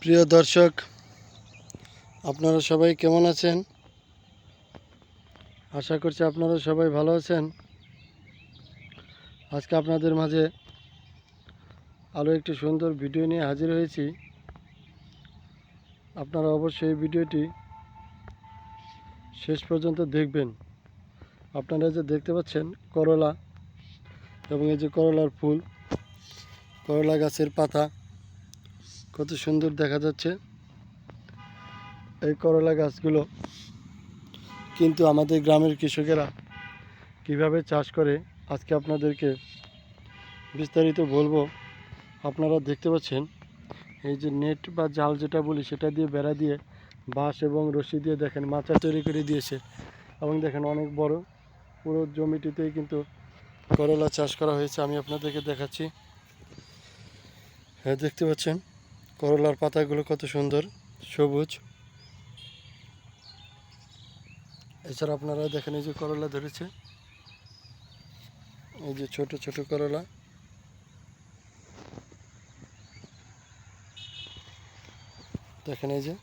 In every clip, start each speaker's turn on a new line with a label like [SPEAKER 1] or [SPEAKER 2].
[SPEAKER 1] প্রিয় দর্শক, আপনারা সবাই কেমন আছেন? আশা করছি আপনারা সবাই ভালো আছেন। আজকে আপনাদের মাঝে আরও একটি সুন্দর ভিডিও নিয়ে হাজির হয়েছি। আপনারা অবশ্যই এই ভিডিওটি শেষ পর্যন্ত দেখবেন। আপনারা যে দেখতে পাচ্ছেন করলা, এবং এই যে করলার ফুল, করলা গাছের পাতা কত সুন্দর দেখা যাচ্ছে। এই করলা গাছগুলো কিন্তু আমাদের গ্রামের কৃষকেরা কিভাবে চাষ করে আজকে আপনাদেরকে বিস্তারিত বলবো। আপনারা দেখতে পাচ্ছেন এই যে নেট বা জাল যেটা বলি, সেটা দিয়ে বেড়া দিয়ে বাঁশ এবং রশি দিয়ে দেখেন মাচা তৈরি করে দিয়েছে। এবং দেখেন অনেক বড় পুরো জমিটিতেই কিন্তু করলা চাষ করা হয়েছে। আমি আপনাদেরকে দেখাচ্ছি। হ্যাঁ, দেখতে পাচ্ছেন করলার পাতাগুলো কত সুন্দর সবুজ। এছাড়া আপনারা দেখেন এই যে করলা ধরেছে, এই যে ছোট ছোট করলা। দেখেন এই যে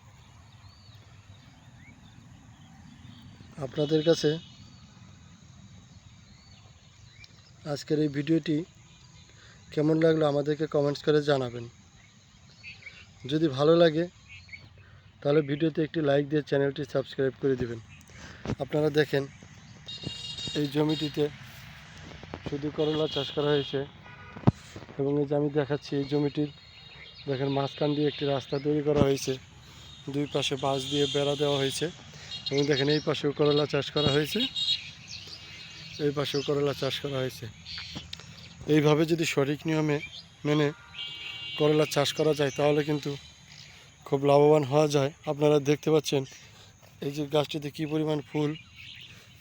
[SPEAKER 1] আপনাদের কাছে আজকের এই ভিডিওটি কেমন লাগলো আমাদেরকে কমেন্টস করে জানাবেন। যদি ভালো লাগে তাহলে ভিডিওতে একটি লাইক দিয়ে চ্যানেলটি সাবস্ক্রাইব করে দিবেন। আপনারা দেখেন এই জমিটিতে শুধু করলা চাষ করা হয়েছে। এবং এই যে আমি দেখাচ্ছি এই জমিটির দেখেন মাঝখান দিয়ে একটি রাস্তা তৈরি করা হয়েছে, দুই পাশে বাঁশ দিয়ে বেড়া দেওয়া হয়েছে। এবং দেখেন এই পাশেও করলা চাষ করা হয়েছে, এই পাশেও করলা চাষ করা হয়েছে। এইভাবে যদি সঠিক নিয়মে মেনে করলা চাষ করা যায় তাহলে কিন্তু খুব লাভবান হওয়া যায়। আপনারা দেখতে পাচ্ছেন এই যে গাছটিতে কী পরিমাণ ফুল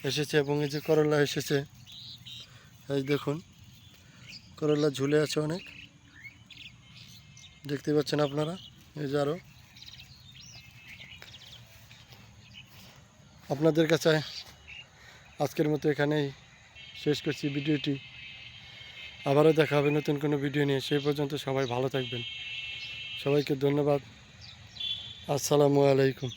[SPEAKER 1] এসেছে এবং এই যে করলা এসেছে। এই দেখুন করলা ঝুলে আছে অনেক, দেখতে পাচ্ছেন আপনারা। এই যে আরও আপনাদের কাছে আজকের মতো এখানেই শেষ করছি ভিডিওটি। আবারও দেখা হবে নতুন কোনো ভিডিও নিয়ে। সেই পর্যন্ত সবাই ভালো থাকবেন। সবাইকে ধন্যবাদ। আসসালামু আলাইকুম।